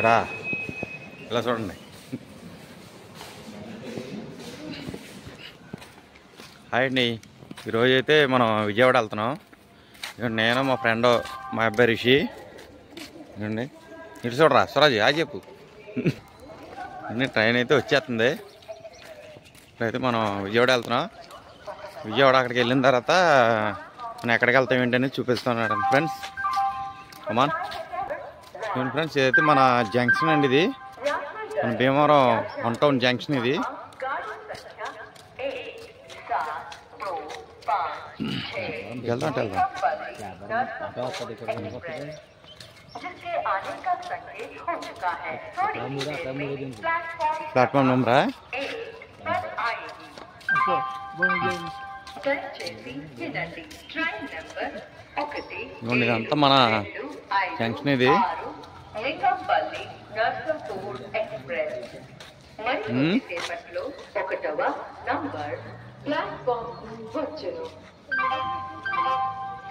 రా ఇలా చూడండి. హాయ్ అండి, ఈరోజు అయితే మనం విజయవాడ వెళ్తున్నాం. నేను మా ఫ్రెండ్ మా అబ్బాయి రిషి. ఇదండి ఇటు చూడరా స్వరాజ్ ఆ చెప్పు. ట్రైన్ అయితే వచ్చేస్తుంది. ఇప్పుడైతే మనం విజయవాడ వెళ్తున్నాం. విజయవాడ అక్కడికి వెళ్ళిన తర్వాత మనం ఎక్కడికి వెళ్తాం ఏంటని చూపిస్తున్నాడు ఫ్రెండ్స్. అమ్మా ఏంటి ఫ్రెండ్స్, ఇదైతే మన జంక్షన్ అండి. ఇది మన భీమవరం 1 టౌన్ జంక్షన్. ఇది వెళ్దాం ప్లాట్ఫామ్ నెంబరా. ఇదంతా మన జంక్షన్. ఇది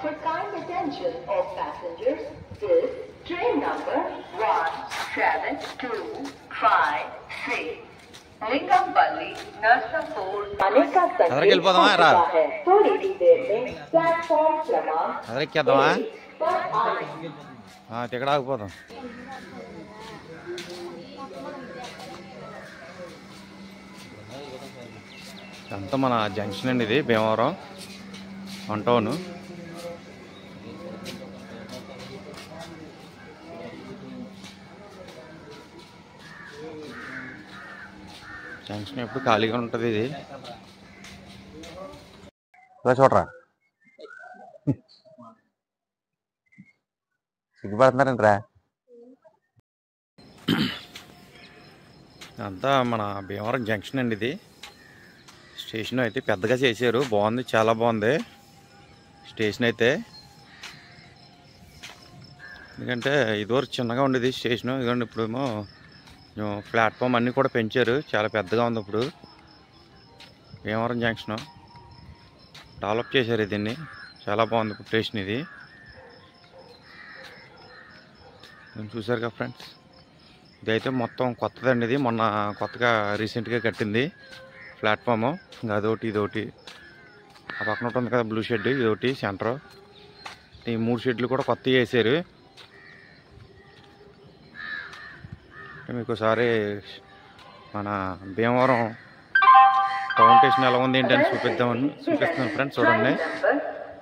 For kind attention of passengers, this train number 1725 Lingampalli Narsinghpur आने का संदेश पहुंचा है। थोड़ी ही देर में प्लेटफॉर्म क्रमांक ఎక్కడ ఆగిపోదాం. అంతా మన జంక్షన్ అండి. ఇది భీమవరం 1 టౌన్. జంక్షన్ ఎప్పుడు ఖాళీగా ఉంటుంది. ఇది ఇలా చూడరా సిగ్గుపడుతున్నారంటరా. అంతా మన భీమవరం జంక్షన్ అండి. ఇది స్టేషన్ అయితే పెద్దగా చేశారు, బాగుంది, చాలా బాగుంది స్టేషన్ అయితే. ఎందుకంటే ఇదివరకు చిన్నగా ఉండేది స్టేషన్. ఇదిగోండి ఇప్పుడేమో ప్లాట్ఫామ్ అన్నీ కూడా పెంచారు, చాలా పెద్దగా ఉంది ఇప్పుడు భీమవరం జంక్షన్. డెవలప్ చేశారు దీన్ని, చాలా బాగుంది ఇప్పుడు స్టేషన్. ఇది చూసారు కదా ఫ్రెండ్స్. ఇదైతే మొత్తం కొత్తదండి. ఇది మొన్న కొత్తగా రీసెంట్గా కట్టింది ప్లాట్ఫాము. ఇంకా అదొకటి ఇదొకటి ఆ పక్కన ఉంటుంది కదా బ్లూ షెడ్, ఇదొకటి సెంటర్. ఈ 3 షెడ్లు కూడా కొత్త చేశారు. మీకు ఒకసారి మన భీమవరం టౌన్ స్టేషన్ ఎలా ఉంది ఏంటని చూపిస్తున్నాను ఫ్రెండ్స్. చూడండి.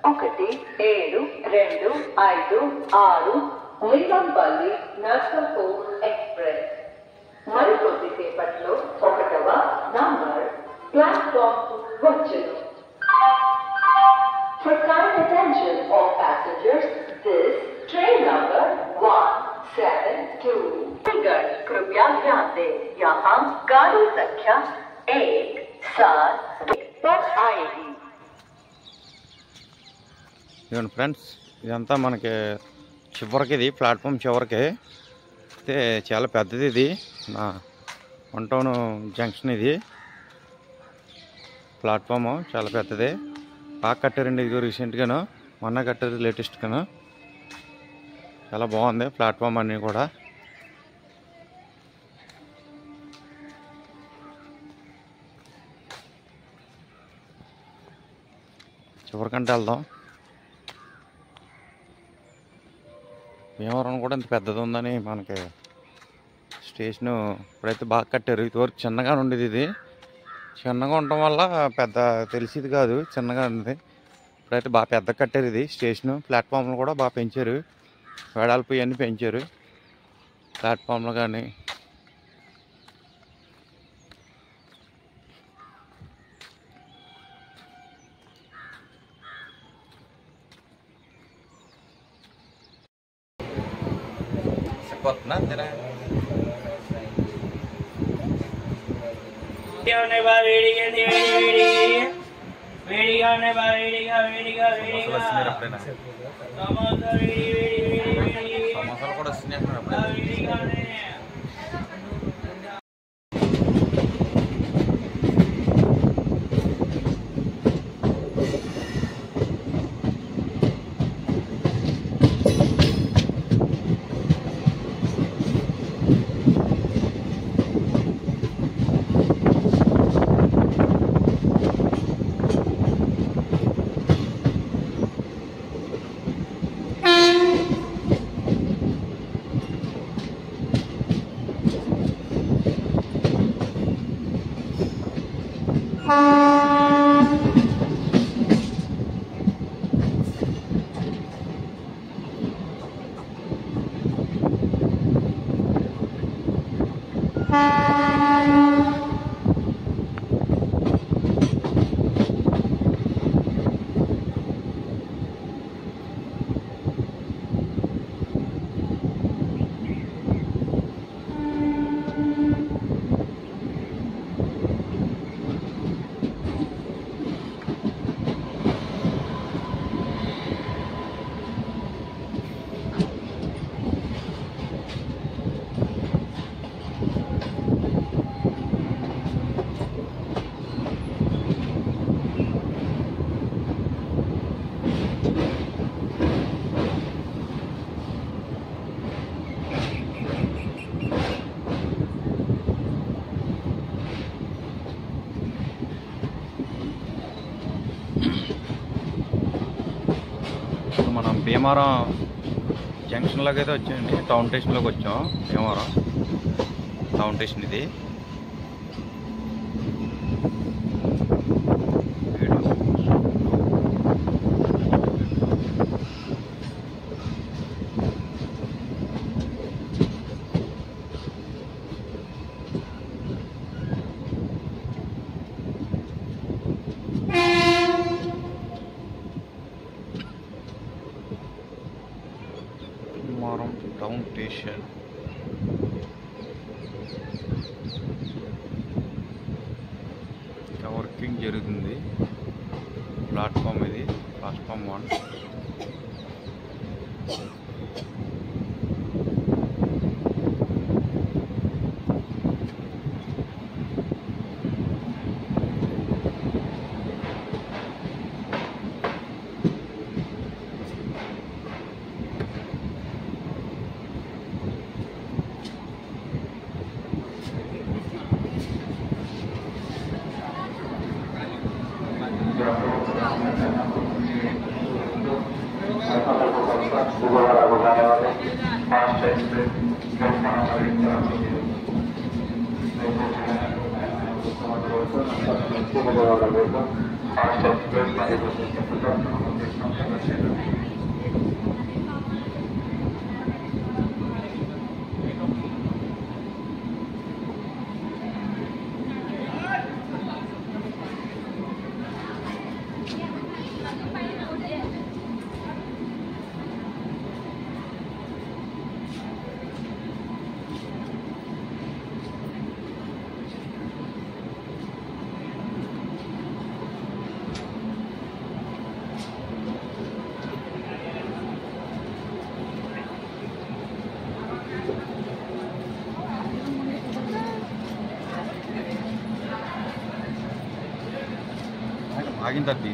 1725 లింగంపల్లి నర్సింహ్పూర్ ఎక్స్ప్రెస్ మరికొద్దిసేపట్లో 1వ నంబర్ ప్లాట్ఫామ్ వచ్చును. For kind attention of passengers, this train number 172 कृपया ध्यान दें, यहाँ गाड़ी संख्या 1-7 पर आएगी. ఇదిగోండి ఫ్రెండ్స్, ఇదంతా మనకి చివరికి, ఇది ప్లాట్ఫామ్ చివరికి అయితే చాలా పెద్దది. ఇది నా 1 టౌన్ జంక్షన్. ఇది ప్లాట్ఫాము చాలా పెద్దది, బాగా కట్టారండి. ఇది రీసెంట్గాను మొన్న కట్టారు, లేటెస్ట్గాను. చాలా బాగుంది ప్లాట్ఫామ్ అన్నీ కూడా. చివరికంటే వెళ్దాం. భీమవరం కూడా ఇంత పెద్దది ఉందని మనకి స్టేషను ఇప్పుడైతే బాగా కట్టారు. ఇదివరకు చిన్నగా ఉండేది. ఇది చిన్నగా ఉండటం వల్ల పెద్ద తెలిసేది కాదు, చిన్నగా ఉంది. ఇప్పుడైతే బాగా పెద్ద కట్టారు ఇది స్టేషను. ప్లాట్ఫామ్లు కూడా బాగా పెంచారు, వెడల్పు ఇవన్నీ పెంచారు ప్లాట్ఫామ్లు కానీ. సమోసాలు కూడా వస్తున్నాయి. మనం భీమవరం జంక్షన్లోకి అయితే వచ్చామండి. టౌన్ స్టేషన్లోకి వచ్చాం. భీమవరం టౌన్ స్టేషన్ ఇది. Bhimavaram town station. ఇంకా వర్కింగ్ జరుగుతుంది. ప్లాట్ఫామ్ ఇది, ప్లాట్ఫామ్ 1. ఆగిన తర్వాత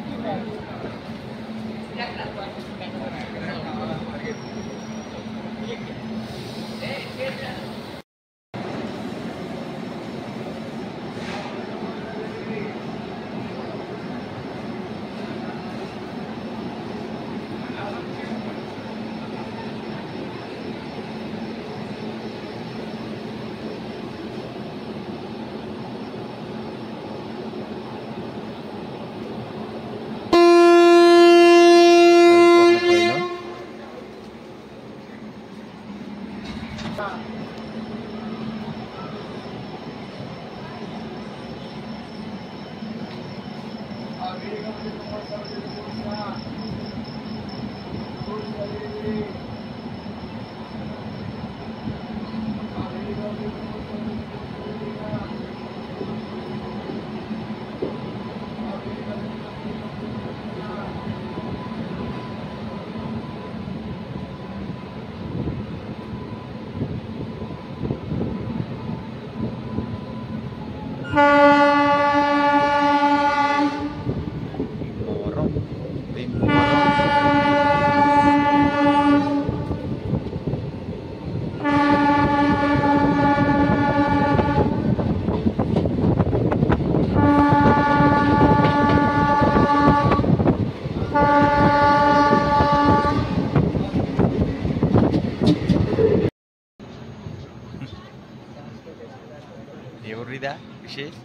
ఎవరిదా విశేష్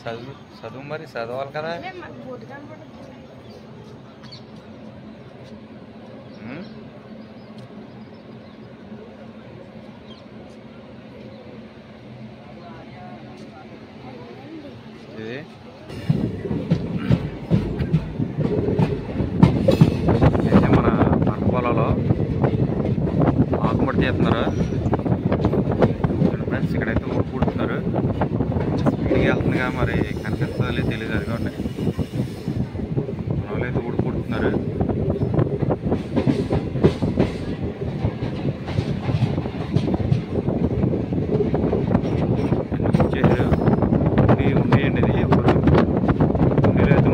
చదువు చదువు మరి చదవాలి కదా. ఇది అయితే మన పంట పొలాల్లో ఆకుమడి తీస్తున్నారు ఫ్రెండ్స్. ఇక్కడైతే ఊరు పుడుతున్నారు. స్పీడ్గా వెళ్తుందిగా మరి కనిపిస్తుందో తెలియదు. అదిగోండి వాళ్ళు అయితే ఊరు పుడుతున్నారు. ఉండేయండి ఇది ఇప్పుడు ఉండేది అయితే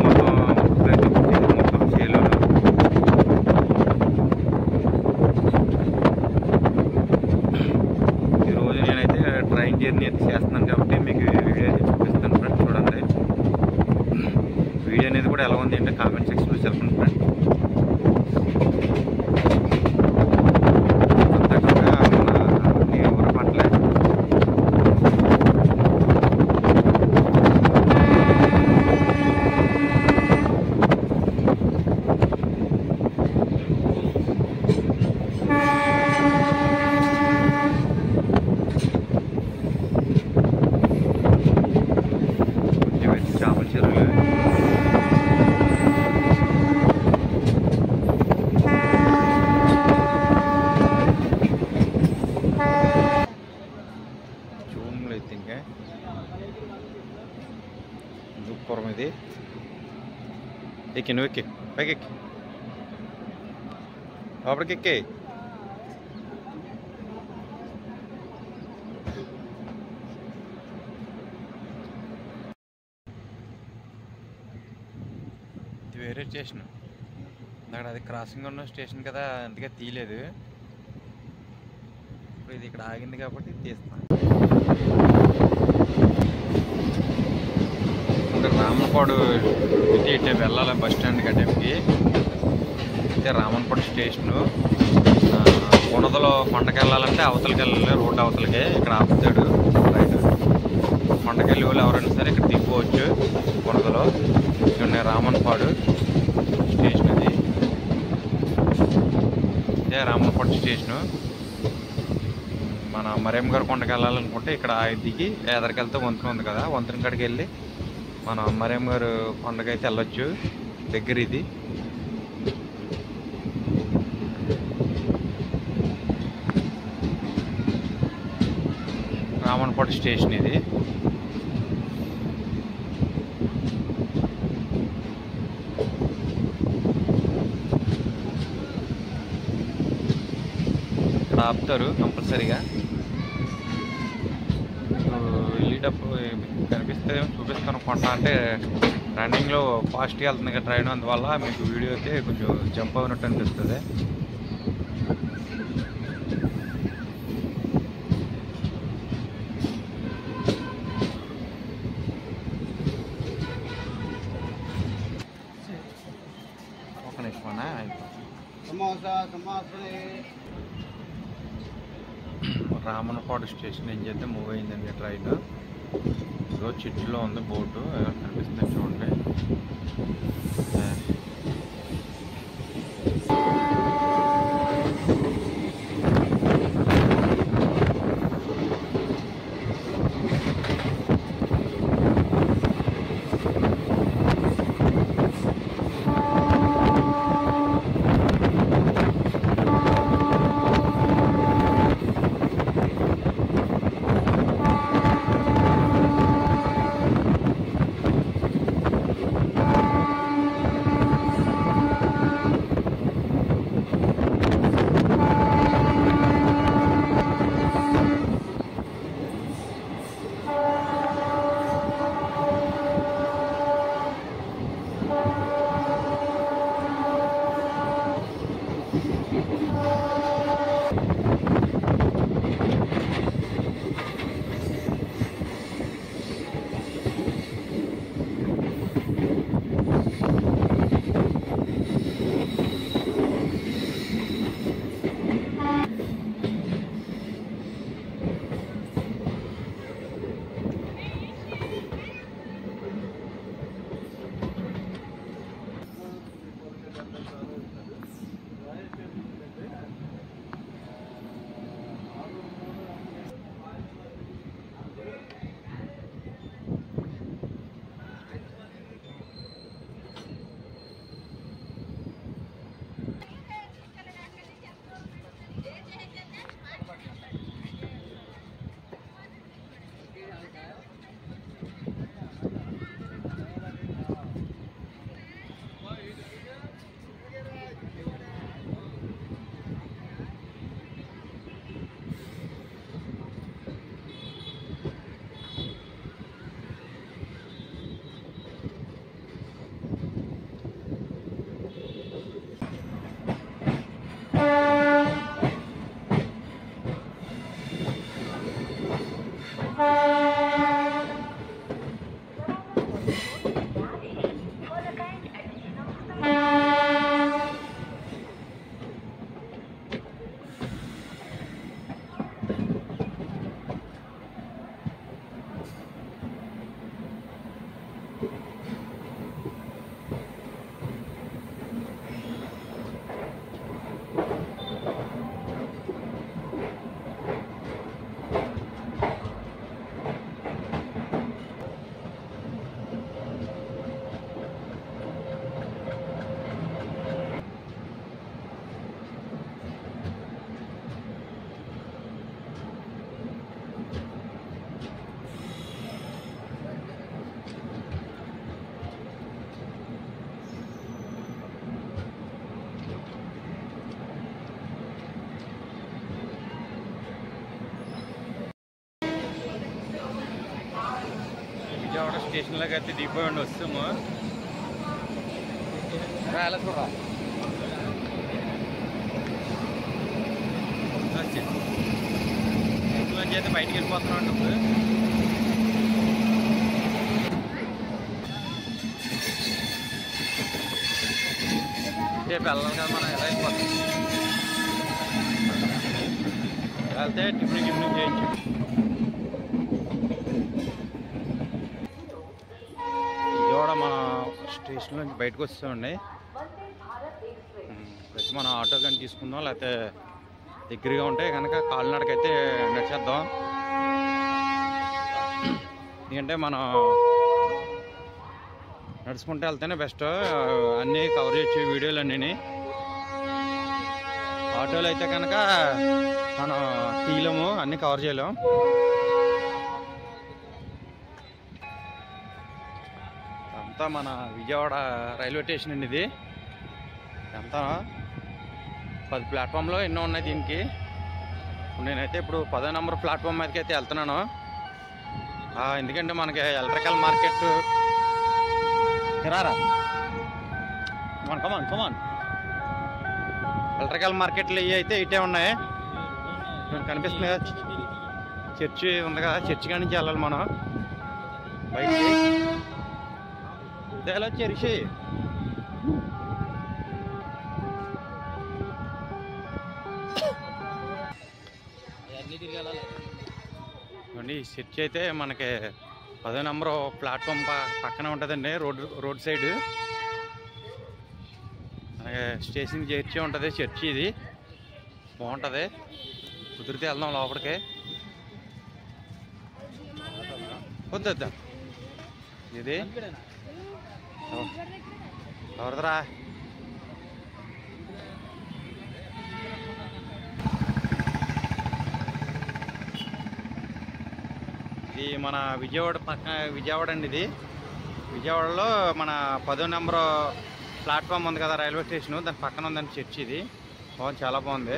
మొత్తం చేలో. ఈరోజు నేనైతే ట్రైన్ జర్నీ అయితే చేస్తున్నాను కాబట్టి మీకు వీడియో అయితే చూపిస్తాను ఫ్రెండ్స్. చూడండి వీడియో అనేది కూడా ఎలా ఉంది అంటే కామెంట్ సెక్షన్లో చెప్పండి ఫ్రెండ్స్. చేపల చెరువులు చూములు అయితే ఇంకా దూపురం ఇది. ఎక్కి నువ్వు ఎక్కి పైకి ఎక్కి లోపలికి ఎక్కి. వేరే స్టేషన్ అక్కడ, అది క్రాసింగ్ ఉన్న స్టేషన్ కదా, అందుకే తీయలేదు. ఇప్పుడు ఇది ఇక్కడ ఆగింది కాబట్టి తీస్తాను. ఇంకా రామన్పాడు అయితే ఇటే వెళ్ళాలి బస్ స్టాండ్ గడ్డకి. అయితే రామన్పాడు స్టేషను. కొనదలో కొండకి వెళ్ళాలంటే అవతలకి వెళ్ళాలి, రోడ్డు అవతలకే. ఇక్కడ ఆపుతాడు రైట్. కొండకి వెళ్ళి వాళ్ళు ఎవరైనా సరే ఇక్కడ దిగిపోవచ్చు. కొనదలో ఇక్కడ రామన్పాడు స్టేషన్. ఇది ఇదే రామన్పాడు స్టేషను. మన మరేం గారు కొండకి వెళ్ళాలనుకుంటే ఇక్కడ దిగి ఎదరికి వెళ్తే వంతెన ఉంది కదా, వంతెన కాడికి వెళ్ళి మన మరేం గారు కొండకైతే వెళ్ళొచ్చు. దగ్గర ఇది. రామన్పాడు స్టేషన్ ఇది. ఇక్కడ ఆపుతారు కంపల్సరీగా. వెళ్ళేటప్పుడు కనిపిస్తే చూపిస్తాను. కొండ అంటే రన్నింగ్లో ఫాస్ట్గా వెళ్తుంది కదా ట్రైన్, అందువల్ల మీకు వీడియో అయితే కొంచెం జంప్ అయినట్టు అనిపిస్తుంది. ఒక నిమిషమన్నా రామన్పాడు స్టేషన్ ఏం చేస్తే మూవ్ అయిందండి ట్రైన్. ఇదో చిట్టులో ఉంది బోటు కనిపిస్తుంది చూడండి. స్టేషన్లోకి అయితే దిగిపోయి వస్తాము. ఎలా చూడరా ఇంట్లోంచి అయితే బయటికి వెళ్ళిపోతున్నాం అండి. ఇప్పుడు రేపు వెళ్ళాలి కదా మనం, ఎలా అయిపోతాం. వెళ్తే టిఫిన్ చేయొచ్చు. విజయవాడ మన స్టేషన్ నుంచి బయటకు వస్తామండి. ప్రతి మనం ఆటో కానీ తీసుకుందాం, లేకపోతే దగ్గరగా ఉంటే కనుక కాలినడకైతే నడిచేద్దాం. ఎందుకంటే మనం నడుచుకుంటూ వెళ్తేనే బెస్ట్, అన్నీ కవర్ చేయొచ్చు వీడియోలు అన్నీ. ఆటోలు అయితే కనుక మనం తీయలేము, అన్నీ కవర్ చేయలేము. అంతా మన విజయవాడ రైల్వే స్టేషన్ అండి ఇది. అంతా 10 ప్లాట్ఫామ్లో ఎన్నో ఉన్నాయి దీనికి. నేనైతే ఇప్పుడు 10వ నెంబర్ ప్లాట్ఫామ్ మీదకి అయితే వెళ్తున్నాను. ఎందుకంటే మనకి ఎలక్ట్రికల్ మార్కెట్ రారా కమాన్ ఎలక్ట్రికల్ మార్కెట్లు ఇవి అయితే ఇటే ఉన్నాయి. కనిపిస్తుంది కదా చర్చి ఉంది కదా, చర్చి కాడి నుంచి వెళ్ళాలి మనం బయటికి. ఇదేలా చర్చి ఈ చర్చి అయితే మనకి 10వ నెంబర్ ప్లాట్ఫామ్ పక్కన ఉంటుందండి. రోడ్ సైడ్ స్టేషన్ చర్చి ఉంటుంది. చర్చి ఇది బాగుంటుంది, కుదిరితే వెళ్దాం లోపలికి. వద్దా ఇది ఎవరిదరా? ఇది మన విజయవాడ అండి. ఇది విజయవాడలో మన 10వ నెంబర్ ప్లాట్ఫామ్ ఉంది కదా రైల్వే స్టేషన్, దాని పక్కన ఉందండి చర్చి. ఇది బాగుంది, చాలా బాగుంది.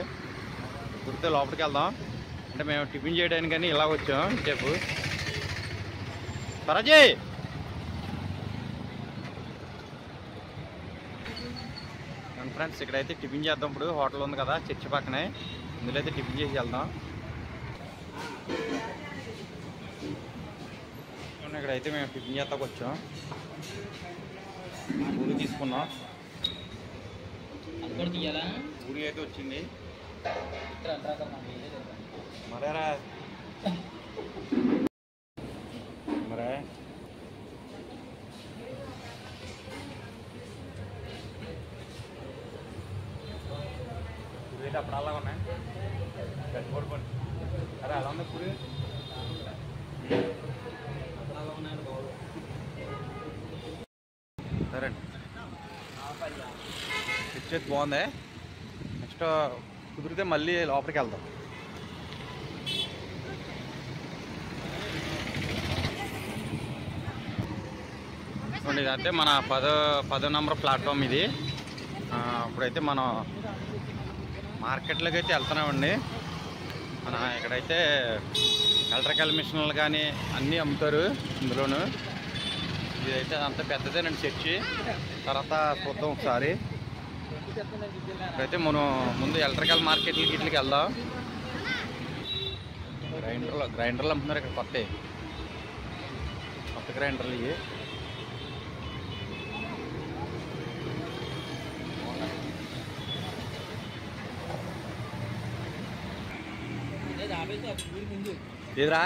కుదిరితే లోపలికి వెళ్దాం. అంటే మేము టిఫిన్ చేయడానికి కానీ ఇలా వచ్చాం సేపు. సరాజీ ఫ్రెండ్స్, ఇక్కడైతే టిఫిన్ చేద్దాం. ఇప్పుడు హోటల్ ఉంది కదా చర్చి పక్కనే, ఇందులో అయితే టిఫిన్ చేసి వెళ్దాం. ఇక్కడైతే మేము టిఫిన్ చేస్తాకు వచ్చాం. పూరి తీసుకున్నాం. పూరి అయితే వచ్చింది. మరేరా మరే పూరి అయితే అప్పుడు అలాగా ఉన్నాయి. గట్టి పడుకోండి. అరే అలా ఉంది పూరి. సరే అండి, పిక్చర్ బాగుంది. నెక్స్ట్ కుదిరితే మళ్ళీ లోపలికి వెళ్దాం. ఇదంటే మన 10వ నెంబర్ ప్లాట్ఫామ్ ఇది. ఇప్పుడైతే మనం మార్కెట్లోకి అయితే వెళ్తున్నామండి. మన ఇక్కడైతే ఎలక్ట్రికల్ మిషన్లు కానీ అన్నీ అమ్ముతారు ఇందులోను. ఇదైతే అంత పెద్దదేనండి చర్చి. తర్వాత చూద్దాం ఒకసారి. ఇప్పుడైతే మనం ముందు ఎలక్ట్రికల్ మార్కెట్లకి ఇట్లకి వెళ్దాం. గ్రైండర్లు అమ్ముతున్నారు ఇక్కడ, కొత్త గ్రైండర్లు ఇవి. ఇదిరా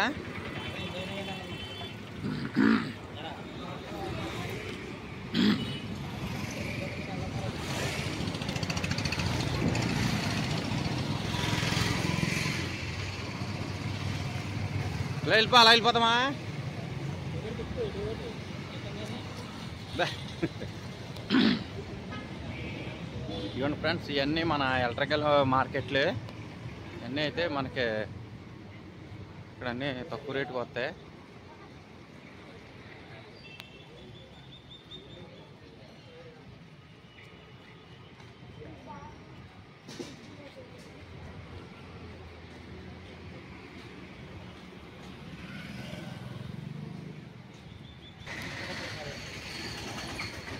వెళ్ళిపోతామా? ఇవ్వండి ఫ్రెండ్స్, ఇవన్నీ మన ఎలక్ట్రికల్ మార్కెట్లు. ఇవన్నీ అయితే మనకి ఇక్కడ అన్నీ తక్కువ రేటుకి వస్తాయి.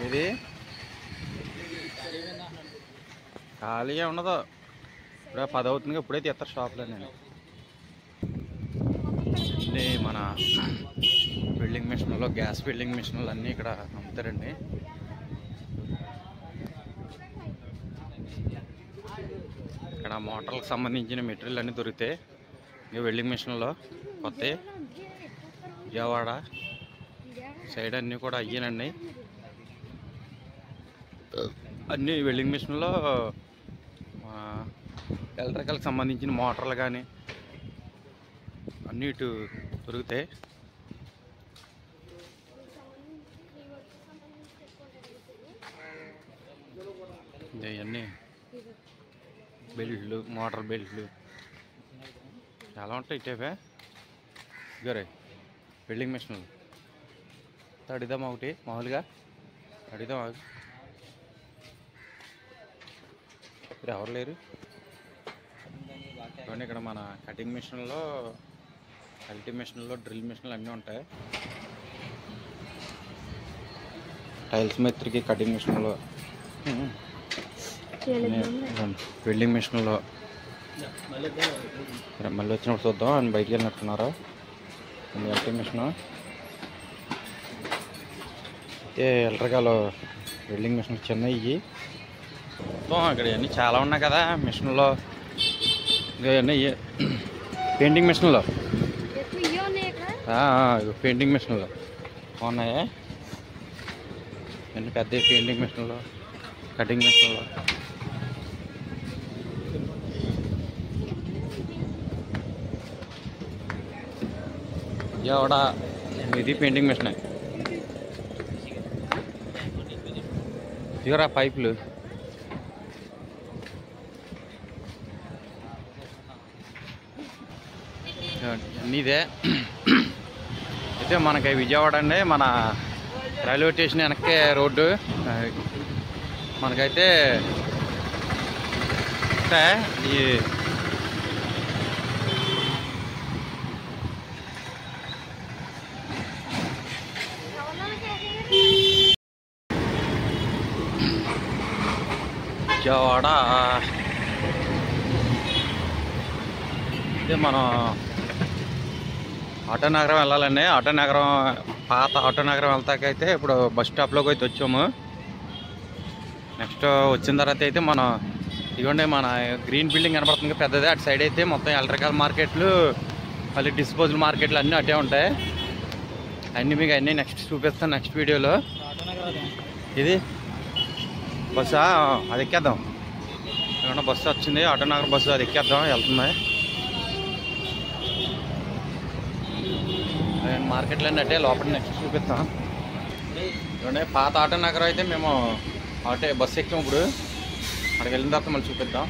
ఇది ఖాళీగా ఉండదు. ఇప్పుడే 10 అవుతుంది, ఇప్పుడే తీస్తారు షాప్లో. నేను ఇది మన వెల్డింగ్ మిషన్లో, గ్యాస్ వెల్డింగ్ మిషన్లు అన్నీ ఇక్కడ అమ్ముతారండి. ఇక్కడ మోటార్లకు సంబంధించిన మెటీరియల్ అన్నీ దొరుకుతాయి. ఇక వెల్డింగ్ మిషన్లో కొత్త విజయవాడ సైడ్ అన్నీ కూడా అయ్యానండి. అన్నీ వెల్డింగ్ మిషన్లో ఎలక్ట్రికల్కి సంబంధించిన మోటార్లు కానీ అన్నీ ఇటు దొరుకుతాయి. ఇవన్నీ బెల్ట్లు, మోటార్ బెల్ట్లు చాలా ఉంటాయి. ఇటేవే గరే వెల్డింగ్ మిషన్లు అడిదాం ఒకటి మామూలుగా అడిదాం. ఇప్పుడు ఎవరు లేరు. కానీ ఇక్కడ మన కటింగ్ మిషన్లో, కల్టీ మిషన్లో, డ్రిల్ మిషన్లు అన్నీ ఉంటాయి. టైల్స్ మేస్త్రికి కటింగ్ మిషన్లో, వెల్డింగ్ మిషన్లో. మళ్ళీ వచ్చినప్పుడు చూద్దాం అని బయటికి వెళ్ళినట్టున్నారు. కటింగ్ మిషన్ అయితే ఎలక్ట్రికల్ వెల్డింగ్ మిషన్ చిన్నవి. మొత్తం ఇక్కడ ఇవన్నీ చాలా ఉన్నాయి కదా మిషన్లో. ఇవన్నీ పెయింటింగ్ మిషన్లో, పెయింటింగ్ మిషన్లో ఉన్నాయి. ఇవన్నీ పెద్ద పెయింటింగ్ మిషన్లో, కటింగ్ మిషన్లో. ఎవడ ఇది పెయింటింగ్ మిషన్. ఇవరా పైపులు. అన్నీ ఇదే. అయితే మనకి విజయవాడ అండి, మన రైల్వే స్టేషన్ వెనక్కే రోడ్డు. మనకైతే ఈ విజయవాడ అయితే మనం ఆటో నగరం వెళ్ళాలండి. ఆటో నగరం, పాత ఆటో నగరం వెళ్తాకైతే ఇప్పుడు బస్ స్టాప్లోకి అయితే వచ్చాము. నెక్స్ట్ వచ్చిన తర్వాత అయితే మనం ఇదిగోండి మన గ్రీన్ బిల్డింగ్ కనపడుతుంది పెద్దది. అటు సైడ్ అయితే మొత్తం ఎలక్ట్రికల్ మార్కెట్లు, మళ్ళీ డిస్పోజల్ మార్కెట్లు అన్నీ అటే ఉంటాయి. అన్నీ మీకు అన్నీ నెక్స్ట్ చూపిస్తాను నెక్స్ట్ వీడియోలో. ఇది బస్సా, అది ఎక్కేద్దాం. ఏమన్నా బస్సు వచ్చింది, ఆటో నగర్ బస్సు, అది ఎక్కేద్దాం. వెళ్తుంది మార్కెట్లు అన్నీ అంటే లోపల నెక్స్ట్ చూపిస్తాం. ఇవ్వండి పాత ఆటో నగరం అయితే మేము బస్సు ఎక్కాం. ఇప్పుడు అక్కడికి వెళ్ళిన తర్వాత మళ్ళీ చూపిద్దాం.